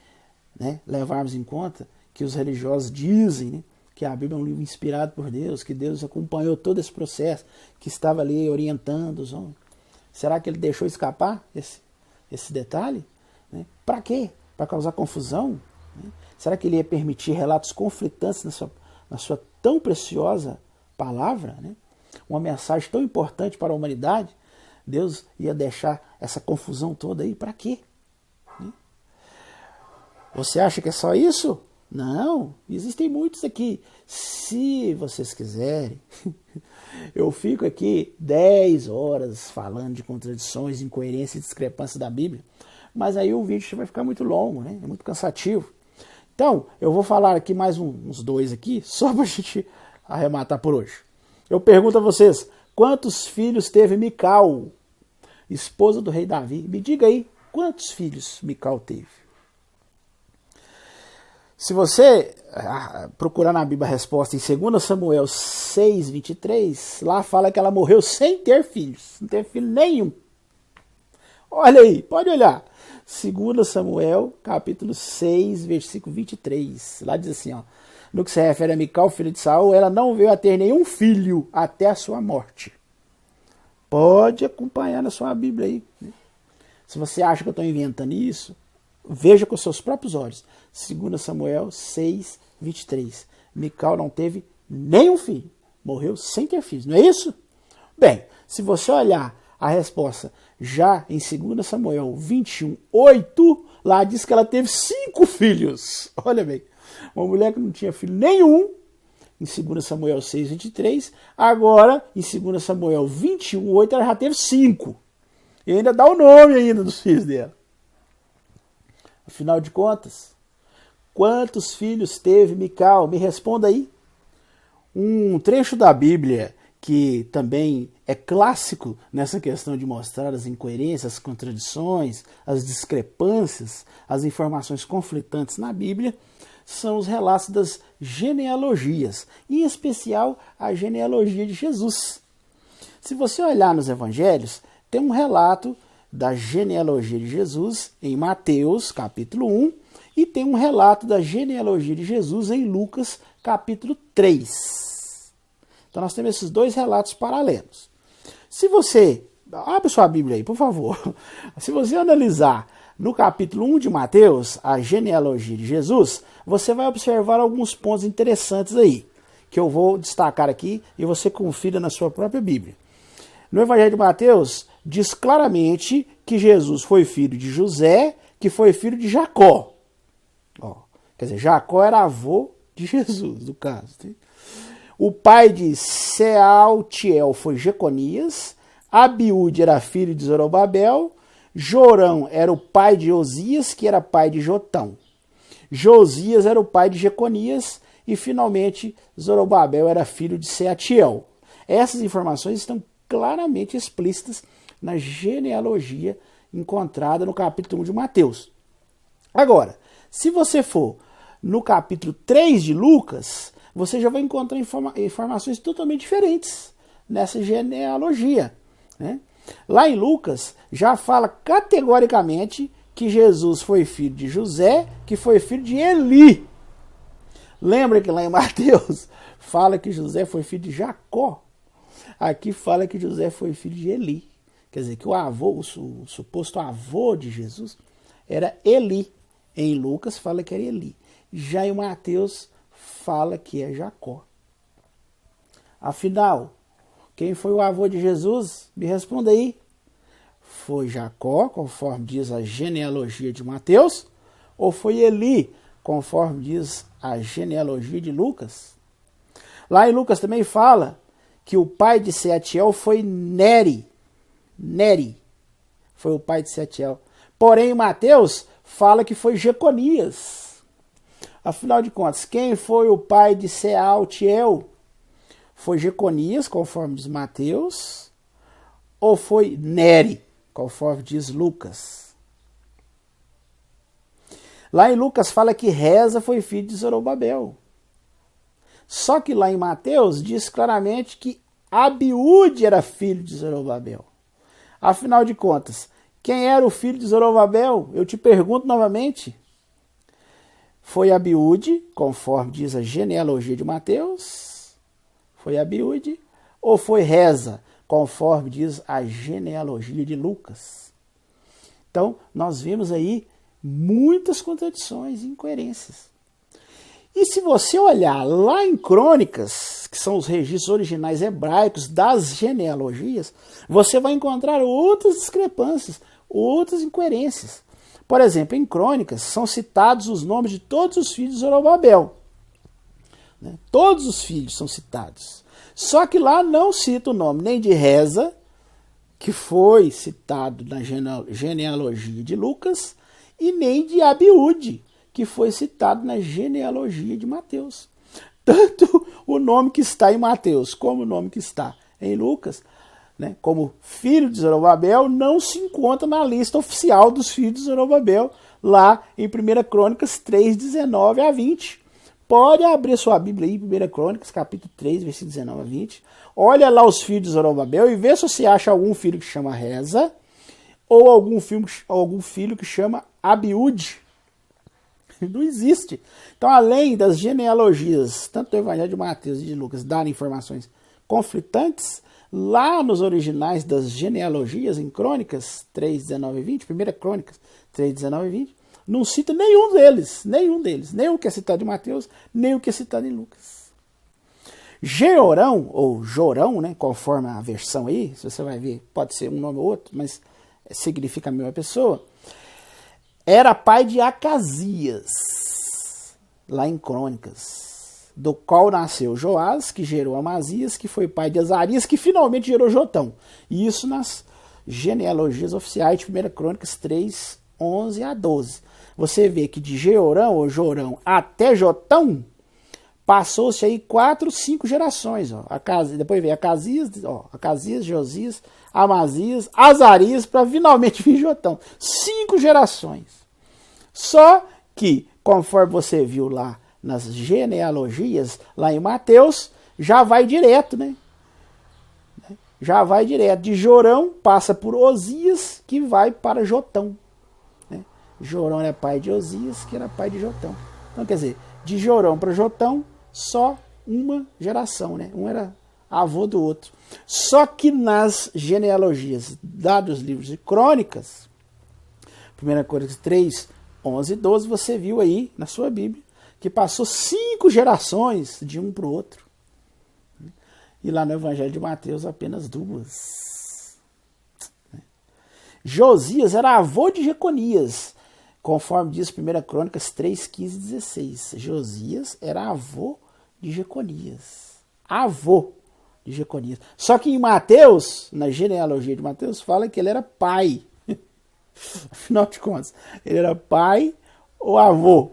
levarmos em conta que os religiosos dizem, né, que a Bíblia é um livro inspirado por Deus, que Deus acompanhou todo esse processo, que estava ali orientando os homens? Será que ele deixou escapar esse detalhe? Né? Para quê? Para causar confusão? Né? Será que ele ia permitir relatos conflitantes na sua tão preciosa palavra? Né? Uma mensagem tão importante para a humanidade? Deus ia deixar essa confusão toda aí? Para quê? Né? Você acha que é só isso? Não, existem muitos aqui. Se vocês quiserem, eu fico aqui 10 horas falando de contradições, incoerências e discrepâncias da Bíblia. mas aí o vídeo vai ficar muito longo, né? É muito cansativo. Então, eu vou falar aqui mais uns dois aqui, só para a gente arrematar por hoje. Eu pergunto a vocês, quantos filhos teve Mical, esposa do rei Davi? Me diga aí, quantos filhos Mical teve? Se você procurar na Bíblia a resposta em 2 Samuel 6:23, lá fala que ela morreu sem ter filhos, não teve filho nenhum. Olha aí, pode olhar. 2 Samuel, capítulo 6, versículo 23. Lá diz assim, ó, no que se refere a Mical, filho de Saul, ela não veio a ter nenhum filho até a sua morte. Pode acompanhar na sua Bíblia aí. Né? Se você acha que eu estou inventando isso, veja com seus próprios olhos. 2 Samuel 6, 23. Mical não teve nenhum filho. Morreu sem ter filhos. Não é isso? Bem, se você olhar a resposta já em 2 Samuel 21, 8, lá diz que ela teve 5 filhos. Olha bem, uma mulher que não tinha filho nenhum, em 2 Samuel 6, 23, agora em 2 Samuel 21, 8, ela já teve 5. E ainda dá o nome ainda dos filhos dela. Afinal de contas, quantos filhos teve Mical? Me responda aí. Um trecho da Bíblia que também é clássico nessa questão de mostrar as incoerências, as contradições, as discrepâncias, as informações conflitantes na Bíblia, são os relatos das genealogias, em especial a genealogia de Jesus. Se você olhar nos evangelhos, tem um relato da genealogia de Jesus em Mateus, capítulo 1, e tem um relato da genealogia de Jesus em Lucas, capítulo 3. Então nós temos esses dois relatos paralelos. Se você, abre sua Bíblia aí, por favor. Se você analisar no capítulo 1 de Mateus, a genealogia de Jesus, você vai observar alguns pontos interessantes aí, que eu vou destacar aqui e você confira na sua própria Bíblia. No Evangelho de Mateus, diz claramente que Jesus foi filho de José, que foi filho de Jacó. Ó, quer dizer, Jacó era avô de Jesus, no caso. Né? O pai de Sealtiel foi Jeconias, Abiúde era filho de Zorobabel, Jorão era o pai de Osias, que era pai de Jotão. Josias era o pai de Jeconias e, finalmente, Zorobabel era filho de Sealtiel. Essas informações estão claramente explícitas na genealogia encontrada no capítulo 1 de Mateus. Agora, se você for no capítulo 3 de Lucas, você já vai encontrar informações totalmente diferentes nessa genealogia. Né? Lá em Lucas, já fala categoricamente que Jesus foi filho de José, que foi filho de Eli. Lembra que lá em Mateus fala que José foi filho de Jacó? Aqui fala que José foi filho de Eli. Quer dizer, que o avô, o suposto avô de Jesus, era Eli. Em Lucas fala que era Eli. Já em Mateus fala que é Jacó. Afinal, quem foi o avô de Jesus? Me responda aí. Foi Jacó, conforme diz a genealogia de Mateus, ou foi Eli, conforme diz a genealogia de Lucas? Lá em Lucas também fala que o pai de Sealtiel foi Neri. Neri foi o pai de Sealtiel. Porém, em Mateus fala que foi Jeconias. Afinal de contas, quem foi o pai de Sealtiel? Foi Jeconias, conforme diz Mateus, ou foi Neri, conforme diz Lucas? Lá em Lucas fala que Reza foi filho de Zorobabel. Só que lá em Mateus diz claramente que Abiúde era filho de Zorobabel. Afinal de contas, quem era o filho de Zorobabel? Eu te pergunto novamente. Foi Abiúde, conforme diz a genealogia de Mateus? Foi Abiúde? Ou foi Reza, conforme diz a genealogia de Lucas? Então, nós vemos aí muitas contradições e incoerências. E se você olhar lá em Crônicas, que são os registros originais hebraicos das genealogias, você vai encontrar outras discrepâncias, outras incoerências. Por exemplo, em Crônicas são citados os nomes de todos os filhos de Zorobabel. Né? Todos os filhos são citados. Só que lá não cita o nome nem de Reza, que foi citado na genealogia de Lucas, e nem de Abiúde, que foi citado na genealogia de Mateus. Tanto o nome que está em Mateus como o nome que está em Lucas, né, como filho de Zorobabel, não se encontra na lista oficial dos filhos de Zorobabel, lá em 1 Crônicas 3, 19 a 20. Pode abrir sua Bíblia aí, 1 Crônicas, capítulo 3, versículo 19 a 20. Olha lá os filhos de Zorobabel e vê se você acha algum filho que chama Reza ou algum filho que chama Abiúde. Não existe. Então, além das genealogias, tanto do Evangelho de Mateus e de Lucas, darem informações conflitantes, lá nos originais das genealogias, em Crônicas 3, 19 e 20, 1 Crônicas 3, 19 e 20, não cita nenhum deles, nem o que é citado em Mateus, nem o que é citado em Lucas. Jeorão, ou Jorão, né, conforme a versão aí, se você vai ver, pode ser um nome ou outro, mas significa a mesma pessoa, era pai de Acasias, lá em Crônicas, do qual nasceu Joás, que gerou Amazias, que foi pai de Azarias, que finalmente gerou Jotão. E isso nas genealogias oficiais de 1 Crônicas 3, 11 a 12. Você vê que de Jeorão ou Jorão até Jotão, passou-se aí 4, 5 gerações. Ó. Depois veio Acasias, Josias, Amazias, Azarias, para finalmente vir Jotão. 5 gerações. Só que, conforme você viu lá nas genealogias, lá em Mateus, já vai direto, né? Já vai direto. De Jorão, passa por Osias, que vai para Jotão. Né? Jorão é pai de Osias, que era pai de Jotão. Então, quer dizer, de Jorão para Jotão, só uma geração, né? Um era avô do outro. Só que nas genealogias dados os livros de Crônicas, 1 Crônicas 3, 11 e 12, você viu aí na sua Bíblia que passou 5 gerações de um para o outro. E lá no Evangelho de Mateus apenas 2. Josias era avô de Jeconias, conforme diz 1 Crônicas 3, 15 e 16. Josias era avô de Jeconias. Avô de Jeconias. Só que em Mateus, na genealogia de Mateus, fala que ele era pai. Afinal de contas, ele era pai ou avô.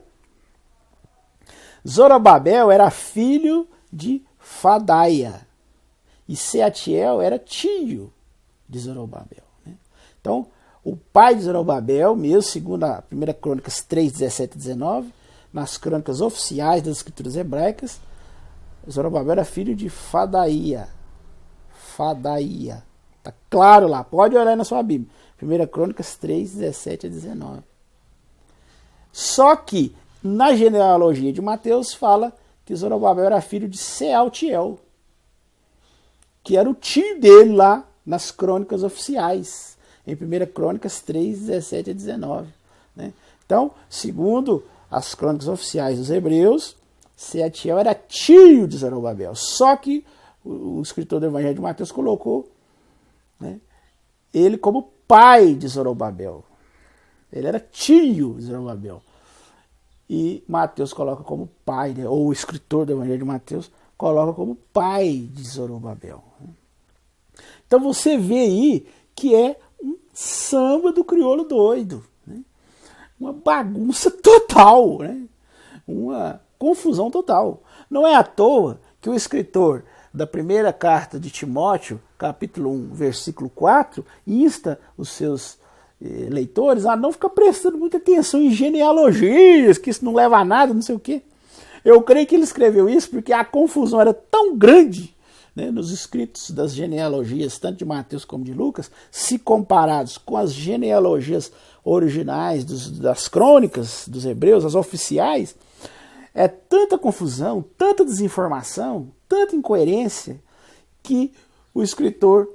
Zorobabel era filho de Fadaia. E Seatiel era tio de Zorobabel. Né? Então, o pai de Zorobabel, mesmo segundo a 1 Crônicas 3, 17 e 19, nas crônicas oficiais das escrituras hebraicas, Zorobabel era filho de Fadaia. Fadaia. Está claro lá, pode olhar na sua Bíblia. 1 Crônicas 3, 17 a 19. Só que, na genealogia de Mateus, fala que Zorobabel era filho de Sealtiel, que era o tio dele lá nas crônicas oficiais, em 1 Crônicas 3, 17 a 19. Né? Então, segundo as crônicas oficiais dos hebreus, Sealtiel era tio de Zorobabel. Só que o escritor do Evangelho de Mateus colocou, né, ele como pai de Zorobabel. Ele era tio de Zorobabel. E Mateus coloca como pai, né, ou o escritor do Evangelho de Mateus coloca como pai de Zorobabel. Então você vê aí que é um samba do crioulo doido. Né? Uma bagunça total, né? Uma confusão total. Não é à toa que o escritor da primeira carta de Timóteo, capítulo 1, versículo 4, insta os seus leitores a não ficar prestando muita atenção em genealogias, que isso não leva a nada, não sei o quê. Eu creio que ele escreveu isso porque a confusão era tão grande, né, nos escritos das genealogias, tanto de Mateus como de Lucas, se comparados com as genealogias originais das crônicas dos hebreus, as oficiais, é tanta confusão, tanta desinformação, tanta incoerência, que o escritor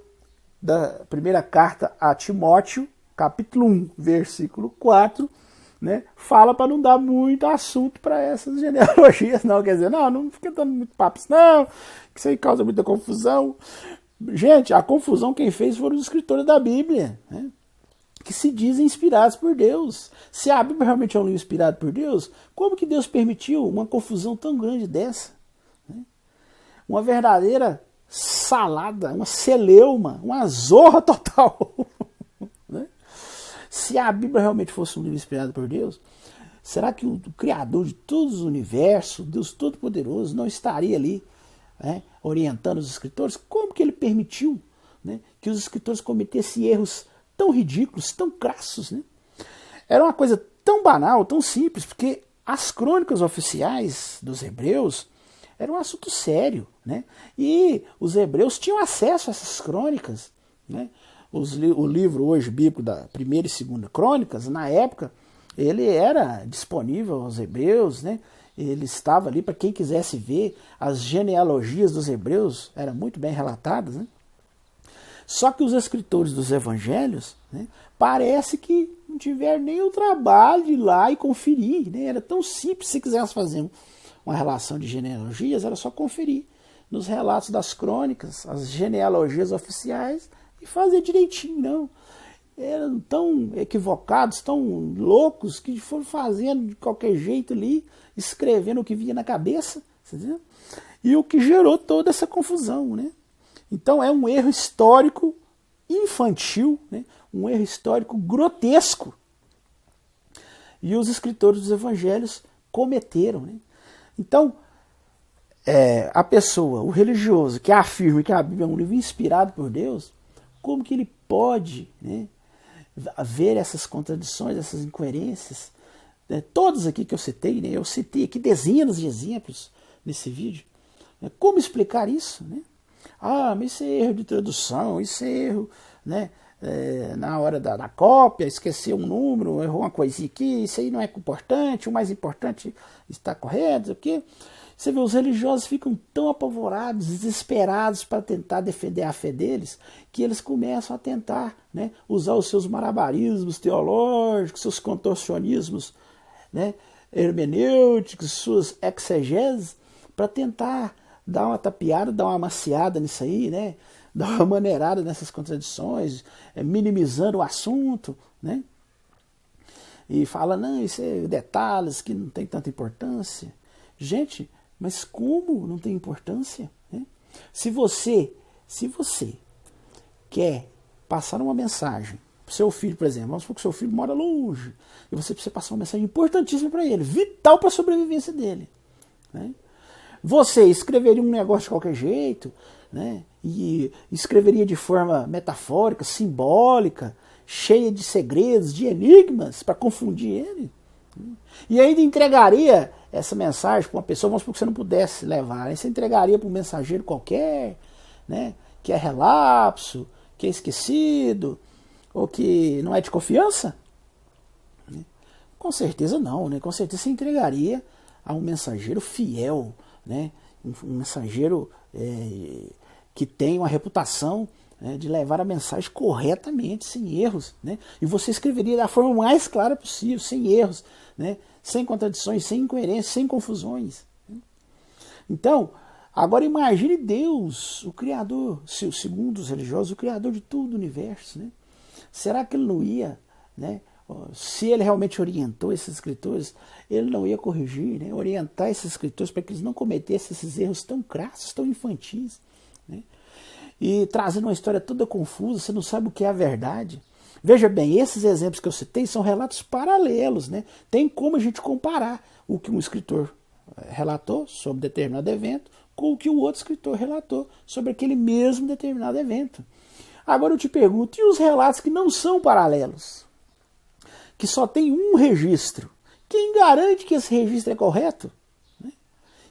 da primeira carta a Timóteo, capítulo 1, versículo 4, né, fala para não dar muito assunto para essas genealogias, não. Quer dizer, não fica dando muito papo, não, que isso aí causa muita confusão. Gente, a confusão quem fez foram os escritores da Bíblia, né, que se dizem inspirados por Deus. Se a Bíblia realmente é um livro inspirado por Deus, como que Deus permitiu uma confusão tão grande dessa? Né? Uma verdadeira salada, uma celeuma, uma zorra total. Né? Se a Bíblia realmente fosse um livro inspirado por Deus, será que o Criador de todos os universos, Deus Todo-Poderoso, não estaria ali, né, orientando os escritores? Como que ele permitiu, né, que os escritores cometessem erros tão ridículos, tão crassos? Né? Era uma coisa tão banal, tão simples, porque as crônicas oficiais dos hebreus eram um assunto sério, né? E os hebreus tinham acesso a essas crônicas, né? O livro hoje bíblico da primeira e segunda crônicas, na época, ele era disponível aos hebreus, né? Ele estava ali para quem quisesse ver. As genealogias dos hebreus eram muito bem relatadas, né? Só que os escritores dos evangelhos, né, parece que não tiveram nem o trabalho de ir lá e conferir, né? Era tão simples. Se quisesse fazer uma relação de genealogias, era só conferir nos relatos das crônicas, as genealogias oficiais, e fazer direitinho. Não. Eram tão equivocados, tão loucos, que foram fazendo de qualquer jeito ali, escrevendo o que vinha na cabeça, entendeu? E o que gerou toda essa confusão, né? Então é um erro histórico infantil, né? Um erro histórico grotesco. E os escritores dos evangelhos cometeram, né? Então, a pessoa, o religioso, que afirma que a Bíblia é um livro inspirado por Deus, como que ele pode, né, ver essas contradições, essas incoerências? Todos aqui que eu citei, né, eu citei aqui dezenas de exemplos nesse vídeo. Como explicar isso? Né? Ah, mas isso é erro de tradução, isso é erro, né, na hora da cópia, esqueceu um número, errou uma coisinha aqui, isso aí não é importante, o mais importante está correto, o quê? Você vê, os religiosos ficam tão apavorados, desesperados para tentar defender a fé deles, que eles começam a tentar, né, usar os seus malabarismos teológicos, seus contorcionismos, né, hermenêuticos, suas exegeses, para tentar dar uma tapeada, dar uma amaciada nisso aí, né, dar uma maneirada nessas contradições, minimizando o assunto, né, e fala, não, isso é detalhes que não tem tanta importância. Gente, mas como não tem importância? Né? Se você quer passar uma mensagem para o seu filho, por exemplo, vamos supor que seu filho mora longe, e você precisa passar uma mensagem importantíssima para ele, vital para a sobrevivência dele. Né? Você escreveria um negócio de qualquer jeito, né? E escreveria de forma metafórica, simbólica, cheia de segredos, de enigmas, para confundir ele. E ainda entregaria essa mensagem para uma pessoa, vamos supor que você não pudesse levar, aí você entregaria para um mensageiro qualquer, né, que é relapso, que é esquecido, ou que não é de confiança? Com certeza não, né? Com certeza você entregaria a um mensageiro fiel, né? Um mensageiro que tem uma reputação, né, de levar a mensagem corretamente, sem erros, né? E você escreveria da forma mais clara possível, sem erros, né? Sem contradições, sem incoerências, sem confusões. Então, agora imagine Deus, o Criador, segundo os religiosos, o Criador de todo o universo. Né? Será que ele não ia, né, se ele realmente orientou esses escritores, ele não ia corrigir, né, orientar esses escritores para que eles não cometessem esses erros tão crassos, tão infantis, né? E trazendo uma história toda confusa, você não sabe o que é a verdade. Veja bem, esses exemplos que eu citei são relatos paralelos, né? Tem como a gente comparar o que um escritor relatou sobre determinado evento com o que o outro escritor relatou sobre aquele mesmo determinado evento. Agora eu te pergunto, e os relatos que não são paralelos? Que só tem um registro? Quem garante que esse registro é correto?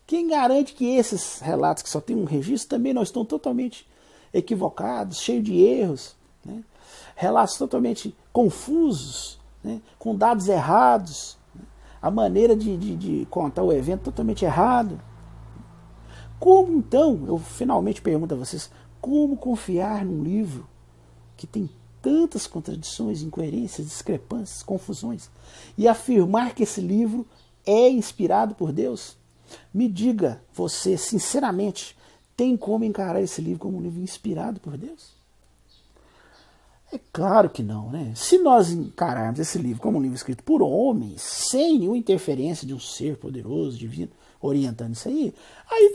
Quem garante que esses relatos que só tem um registro também não estão totalmente equivocados, cheios de erros, né? Relatos totalmente confusos, né? Com dados errados, né? A maneira de contar o evento totalmente errado. Como então, eu finalmente pergunto a vocês, como confiar num livro que tem tantas contradições, incoerências, discrepâncias, confusões, e afirmar que esse livro é inspirado por Deus? Me diga, você, sinceramente, tem como encarar esse livro como um livro inspirado por Deus? É claro que não, né? Se nós encararmos esse livro como um livro escrito por homens, sem nenhuma interferência de um ser poderoso, divino, orientando isso aí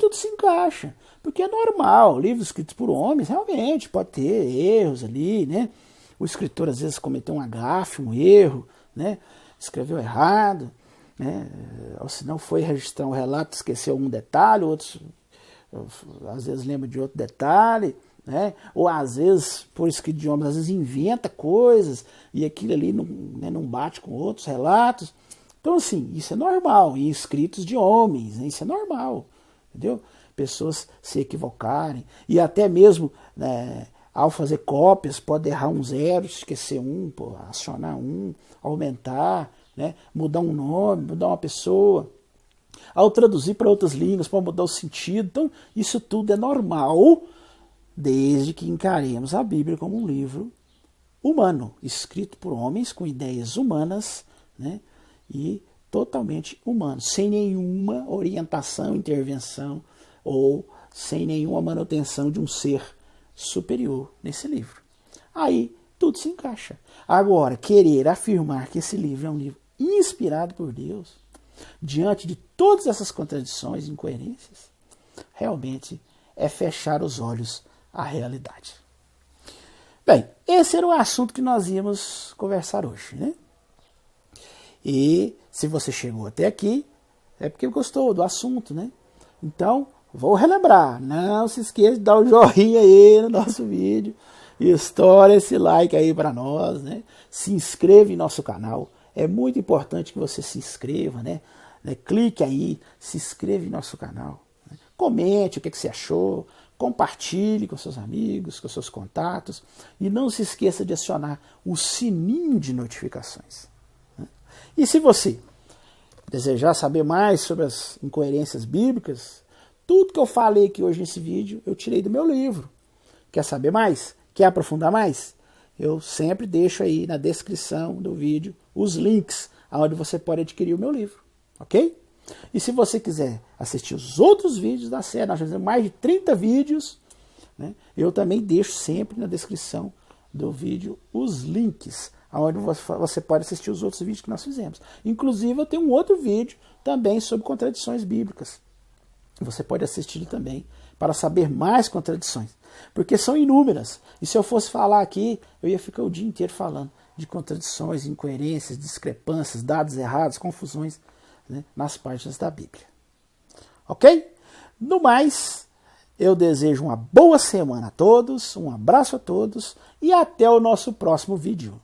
tudo se encaixa. Porque é normal, livros escritos por homens, realmente, pode ter erros ali, né? O escritor às vezes cometeu um agafe, um erro, né? Escreveu errado, né? Ou se não foi registrar um relato, esqueceu um detalhe, outros às vezes lembra de outro detalhe, né? Ou às vezes, por escrito de homens, às vezes inventa coisas e aquilo ali não, né, não bate com outros relatos. Então, assim, isso é normal, em escritos de homens, né? Isso é normal, entendeu? Pessoas se equivocarem, e até mesmo, né, ao fazer cópias, pode errar um zero, esquecer um, acionar um, aumentar, né, mudar um nome, mudar uma pessoa. Ao traduzir para outras línguas, pode mudar o sentido. Então, isso tudo é normal, desde que encaremos a Bíblia como um livro humano, escrito por homens com ideias humanas, né, e totalmente humano, sem nenhuma orientação, intervenção ou sem nenhuma manutenção de um ser superior nesse livro. Aí tudo se encaixa. Agora, querer afirmar que esse livro é um livro inspirado por Deus, diante de todas essas contradições e incoerências, realmente é fechar os olhos à realidade. Bem, esse era o assunto que nós íamos conversar hoje, né? E se você chegou até aqui, é porque gostou do assunto, né? Então, vou relembrar, não se esqueça de dar o joinha aí no nosso vídeo, estoura esse like aí para nós, né? Se inscreva em nosso canal, é muito importante que você se inscreva, né? Clique aí, se inscreva em nosso canal, né? Comente o que você achou, compartilhe com seus amigos, com seus contatos e não se esqueça de acionar o sininho de notificações. Né? E se você desejar saber mais sobre as incoerências bíblicas, tudo que eu falei aqui hoje nesse vídeo, eu tirei do meu livro. Quer saber mais? Quer aprofundar mais? Eu sempre deixo aí na descrição do vídeo os links onde você pode adquirir o meu livro, ok? E se você quiser assistir os outros vídeos da série, nós fazemos mais de 30 vídeos, né? Eu também deixo sempre na descrição do vídeo os links onde você pode assistir os outros vídeos que nós fizemos. Inclusive, eu tenho um outro vídeo também sobre contradições bíblicas. Você pode assistir também para saber mais contradições, porque são inúmeras. E se eu fosse falar aqui, eu ia ficar o dia inteiro falando de contradições, incoerências, discrepâncias, dados errados, confusões, né, nas páginas da Bíblia. Ok? No mais, eu desejo uma boa semana a todos, um abraço a todos e até o nosso próximo vídeo.